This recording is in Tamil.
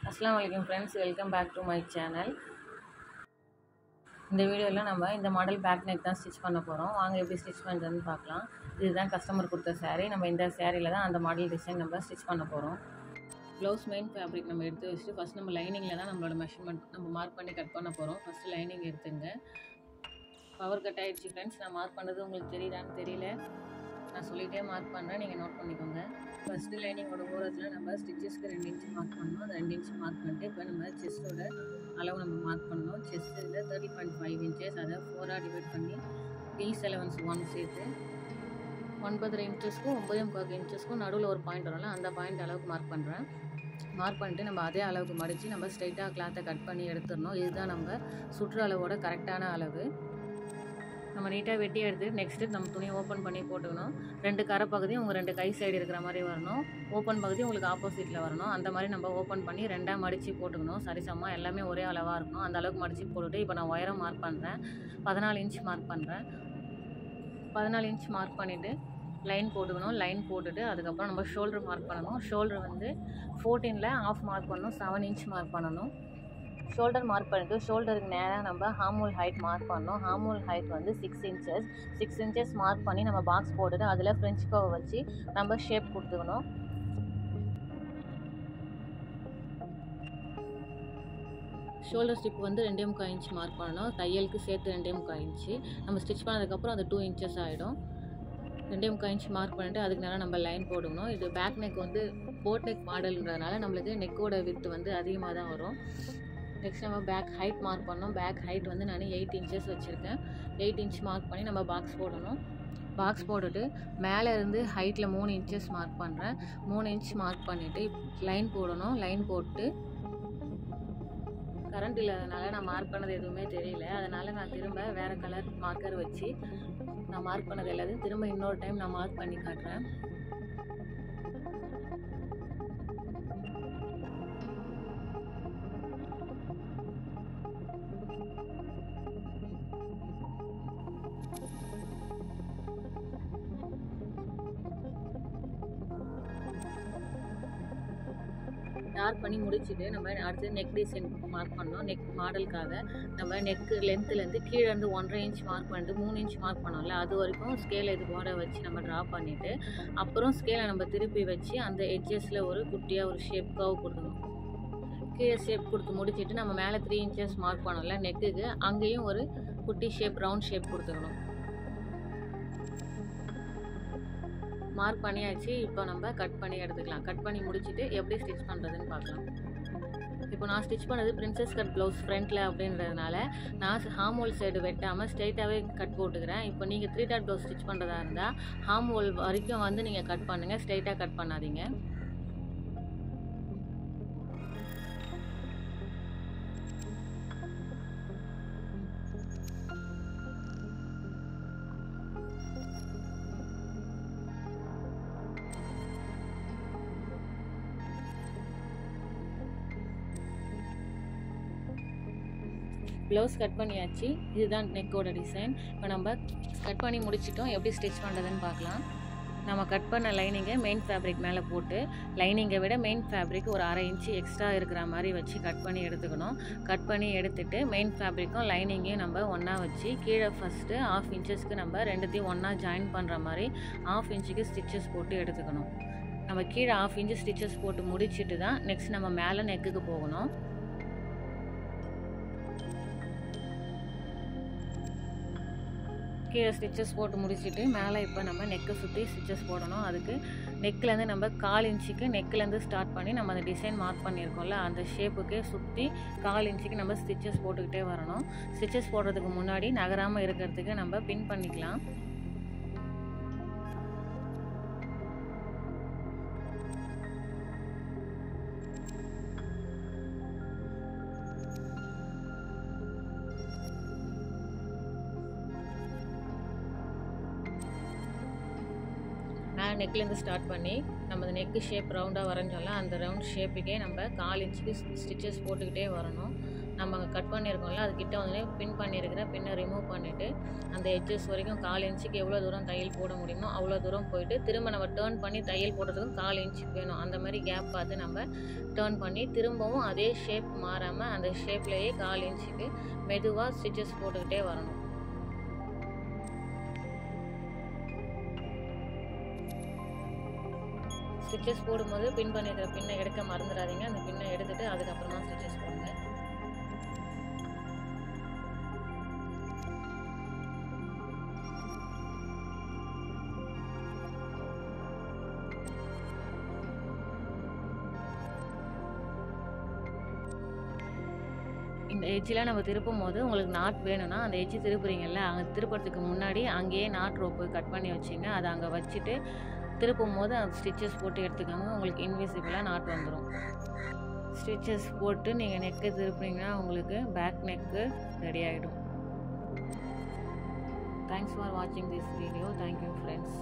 अस्सलाम वालेकुम friends, welcome back to my channel. இந்த வீடியோவில் நம்ம இந்த மாடல் பேக் நெக் தான் ஸ்டிச் பண்ண போகிறோம். வாங்க எப்படி ஸ்டிச் பண்ணுறதுன்னு பார்க்கலாம். இதுதான் கஸ்டமர் கொடுத்த saree. நம்ம இந்த சாரியில் தான் அந்த மாடல் டிசைன் நம்ம ஸ்டிச் பண்ண போகிறோம். ப்ளவுஸ் மெயின் ஃபேப்ரிக் நம்ம எடுத்து வச்சுட்டு ஃபஸ்ட் நம்ம லைனிங்கில் தான் நம்மளோட மெஷர்மெண்ட் நம்ம மார்க் பண்ணி கட் பண்ண போகிறோம். ஃபஸ்ட்டு லைனிங் எடுத்துங்க. பவர் கட் ஆகிடுச்சு ஃப்ரெண்ட்ஸ். நான் மார்க் பண்ணது உங்களுக்கு தெரியுதான்னு தெரியல. நான் சொல்லிகிட்டே மார்க் பண்ணுறேன், நீங்கள் நோட் பண்ணிக்கோங்க. ஃபஸ்ட்டு லைனிங்கோட ஓரத்தில் நம்ம ஸ்டிச்சஸ்க்கு 2 இன்ச் மார்க் பண்ணணும். அது 2 இன்ச் மார்க் பண்ணிட்டு இப்போ நம்ம செஸ்ட்டோட அளவு நம்ம மார்க் பண்ணணும். செஸ்ட்டில் 30.5 இன்ச்சஸ், அதை 4ஆக டிவைட் பண்ணி பீஸ் அலவன்ஸ் 1 சேர்த்து 9.5 இன்ச்சஸ்க்கும் 9.25 இன்ச்சஸ்க்கும் நடுவில் ஒரு பாயிண்ட் வரும்ல, அந்த பாயிண்ட் அளவுக்கு மார்க் பண்ணுறேன். மார்க் பண்ணிட்டு நம்ம அதே அளவுக்கு மடித்து நம்ம ஸ்ட்ரைட்டாக கிளாத்தை கட் பண்ணி எடுத்துடணும். இதுதான் நம்ம சுற்று அளவோட கரெக்டான அளவு. நம்ம நீட்டாக வெட்டி எடுத்து நெக்ஸ்ட்டு நம்ம துணியை ஓப்பன் பண்ணி போட்டுக்கணும். 2 கரை பகுதி உங்கள் 2 கை சைடு இருக்கிற மாதிரி வரணும். ஓப்பன் பகுதி உங்களுக்கு ஆப்போசிட்டில் வரணும். அந்த மாதிரி நம்ம ஓப்பன் பண்ணி 2ஆக மடித்து போட்டுக்கணும். சரிசமமாக எல்லாமே ஒரே அளவாக இருக்கணும். அந்த அளவுக்கு மடித்து போட்டுட்டு இப்போ நான் உயரம் மார்க் பண்ணுறேன். 14 இன்ச் மார்க் பண்ணுறேன். 14 இன்ச் மார்க் பண்ணிவிட்டு லைன் போட்டுக்கணும். லைன் போட்டுட்டு அதுக்கப்புறம் நம்ம ஷோல்டர் மார்க் பண்ணணும். ஷோல்டர் வந்து 14ல் ஆஃப் மார்க் பண்ணணும். 7 இன்ச் மார்க் பண்ணணும். ஷோல்டர் மார்க் பண்ணிவிட்டு ஷோல்டருக்கு நேராக நம்ம ஹார்மோல் ஹைட் மார்க் பண்ணணும். ஹார்மோல் ஹைட் வந்து 6 இன்ச்சஸ். 6 இன்ச்சஸ் மார்க் பண்ணி நம்ம பாக்ஸ் போட்டுட்டு அதில் ஃப்ரெஞ்ச் கர்வ் வச்சு நம்ம ஷேப் கொடுத்துக்கணும். ஷோல்டர் ஸ்டிப் வந்து 2.25 இன்ச் மார்க் பண்ணணும். தையலுக்கு சேர்த்து 2.25 இன்ச்சு. நம்ம ஸ்டிச் பண்ணதுக்கப்புறம் அது 2 இன்ச்சஸ் ஆகிடும். 2.25 இன்ச் மார்க் பண்ணிவிட்டு அதுக்கு நேரம் நம்ம லைன் போடணும். இது பேக் நெக் வந்து போட் நெக் மாடல்ன்றதுனால நம்மளுக்கு நெக்கோட வித்து வந்து அதிகமாக தான் வரும். நெக்ஸ்ட் நம்ம பேக் ஹைட் மார்க் பண்ணோம். பேக் ஹைட் வந்து நான் 8 இன்ச்சஸ் வச்சுருக்கேன். 8 இன்ச் மார்க் பண்ணி நம்ம பாக்ஸ் போடணும். பாக்ஸ் போட்டுட்டு மேலே இருந்து ஹைட்டில் 3 இன்ச்சஸ் மார்க் பண்ணுறேன். 3 இன்ச் மார்க் பண்ணிவிட்டு லைன் போடணும். லைன் போட்டு கரண்ட் இல்லாதனால நான் மார்க் பண்ணது எதுவுமே தெரியல. அதனால் நான் திரும்ப வேறு கலர் மார்க்கர் வச்சு நான் மார்க் பண்ணது எல்லாத்தையும் திரும்ப இன்னொரு டைம் நான் மார்க் பண்ணி காட்டுறேன். டார்க் பண்ணி முடிச்சுட்டு நம்ம அடுத்து நெக் டிசைன் மார்க் பண்ணோம். நெக் மாடலுக்காக நம்ம நெக்கு லென்த்துலேருந்து கீழே இருந்து 1.5 இன்ச் மார்க் பண்ணிட்டு 3 இன்ச் மார்க் பண்ணோம்ல, அது வரைக்கும் ஸ்கேலை இது போட வச்சு நம்ம ட்ரா பண்ணிவிட்டு அப்புறம் ஸ்கேலை நம்ம திருப்பி வச்சு அந்த எட்ஜஸில் ஒரு குட்டியாக ஒரு ஷேப் கர்வ் கொடுக்கணும். கீழே ஷேப் கொடுத்து முடிச்சுட்டு நம்ம மேலே 3 இன்ச்சஸ் மார்க் பண்ணோம்ல நெக்குக்கு, அங்கேயும் ஒரு குட்டி ஷேப் ரவுண்ட் ஷேப் கொடுத்துக்கணும். மார்க் பண்ணியாச்சு. இப்போ நம்ம கட் பண்ணி எடுத்துக்கலாம். கட் பண்ணி முடிச்சுட்டு எப்படி ஸ்டிச் பண்ணுறதுன்னு பார்க்கலாம். இப்போ நான் ஸ்டிச் பண்ணது பிரின்சஸ் கட் ப்ளவுஸ் ஃப்ரண்ட்டில் அப்படின்றதுனால நான் ஹார்மோல் சைடு வெட்டாமல் ஸ்ட்ரைட்டாகவே கட் போட்டுக்கிறேன். இப்போ நீங்கள் 3 டாட் ப்ளவுஸ் ஸ்டிச் பண்ணுறதா இருந்தால் ஹார்மோல் வரைக்கும் வந்து நீங்கள் கட் பண்ணுங்கள், ஸ்ட்ரைட்டாக கட் பண்ணாதீங்க. ப்ளவுஸ் கட் பண்ணியாச்சு. இதுதான் நெக்கோட டிசைன். இப்போ நம்ம கட் பண்ணி முடிச்சிட்டோம். எப்படி ஸ்டிச் பண்ணுறதுன்னு பார்க்கலாம். நம்ம கட் பண்ண லைனிங்கை மெயின் ஃபேப்ரிக் மேலே போட்டு லைனிங்கை விட மெயின் ஃபேப்ரிக் ஒரு 1/2 இன்ச்சு எக்ஸ்ட்ரா இருக்கிற மாதிரி வச்சு கட் பண்ணி எடுத்துக்கணும். கட் பண்ணி எடுத்துகிட்டு மெயின் ஃபேப்ரிக்கும் லைனிங்கையும் நம்ம ஒன்றா வச்சு கீழே ஃபஸ்ட்டு 1/2 இன்ச்சஸ்க்கு நம்ம ரெண்டுத்தையும் ஒன்றா ஜாயின் பண்ணுற மாதிரி 1/2 இன்ச்சுக்கு ஸ்டிச்சஸ் போட்டு எடுத்துக்கணும். நம்ம கீழே 1/2 இன்ச்சு ஸ்டிச்சஸ் போட்டு முடிச்சுட்டு தான் நெக்ஸ்ட் நம்ம மேலே நெக்குக்கு போகணும். கீழே ஸ்டிச்சஸ் போட்டு முடிச்சுட்டு மேலே இப்போ நம்ம நெக்கை சுற்றி ஸ்டிச்சஸ் போடணும். அதுக்கு நெக்லேருந்து நம்ம 1/4 இன்ச்சுக்கு நெக்லேருந்து ஸ்டார்ட் பண்ணி நம்ம அந்த டிசைன் மார்க் பண்ணியிருக்கோம்ல அந்த ஷேப்புக்கே சுற்றி 1/4 இன்ச்சுக்கு நம்ம ஸ்டிச்சஸ் போட்டுக்கிட்டே வரணும். ஸ்டிச்சஸ் போடுறதுக்கு முன்னாடி நகராமல் இருக்கிறதுக்கு நம்ம பின் பண்ணிக்கலாம். நெக்லேருந்து ஸ்டார்ட் பண்ணி நம்ம அந்த நெக்கு ஷேப் ரவுண்டாக வரைஞ்சோம்ல, அந்த ரவுண்ட் ஷேப்புக்கே நம்ம 1/4 இன்ச்சுக்கு ஸ்டிச்சஸ் போட்டுக்கிட்டே வரணும். நம்ம அங்கே கட் பண்ணியிருக்கோம்ல, அதுக்கிட்ட வந்து பின் பண்ணியிருக்கிற பின்னை ரிமூவ் பண்ணிவிட்டு அந்த எட்ஜஸ் வரைக்கும் 1/4 இன்ச்சுக்கு எவ்வளோ தூரம் தையல் போட முடியுமோ அவ்வளோ தூரம் போயிட்டு திரும்ப நம்ம டேர்ன் பண்ணி தையல் போடுறதுக்கும் 1/4 இன்ச்சுக்கு வேணும். அந்த மாதிரி கேப் பார்த்து நம்ம டேர்ன் பண்ணி திரும்பவும் அதே ஷேப் மாறாமல் அந்த ஷேப்லேயே 1/4 இன்ச்சுக்கு மெதுவாக ஸ்டிச்சஸ் போட்டுக்கிட்டே வரணும். ஸ்டிச்சஸ் போடும்போது பின் பண்ணியிருக்கிற பின்னை எடுக்க மறந்துடாதீங்க. அந்த பின்னை எடுத்துகிட்டு அதுக்கப்புறமா ஸ்டிச்சஸ் போடுங்க. இந்த எட்ஜில் நம்ம திருப்பும் போது உங்களுக்கு நாட் வேணும்னா அந்த எட்ஜி திருப்புறீங்கல்ல, அங்கே திருப்புறதுக்கு முன்னாடி அங்கேயே நாட் ரோப்பு கட் பண்ணி வச்சிங்க. அதை அங்கே வச்சுட்டு திருப்பும் போது அந்த ஸ்டிச்சஸ் போட்டு எடுத்துக்கோங்க. உங்களுக்கு இன்விசிபிளாக நாட் வந்துடும். ஸ்டிச்சஸ் போட்டு நீங்கள் நெக்கு திருப்புனீங்கன்னா உங்களுக்கு பேக் நெக்கு ரெடி ஆகிடும். தேங்க்ஸ் ஃபார் வாட்சிங் திஸ் வீடியோ. Thank you friends.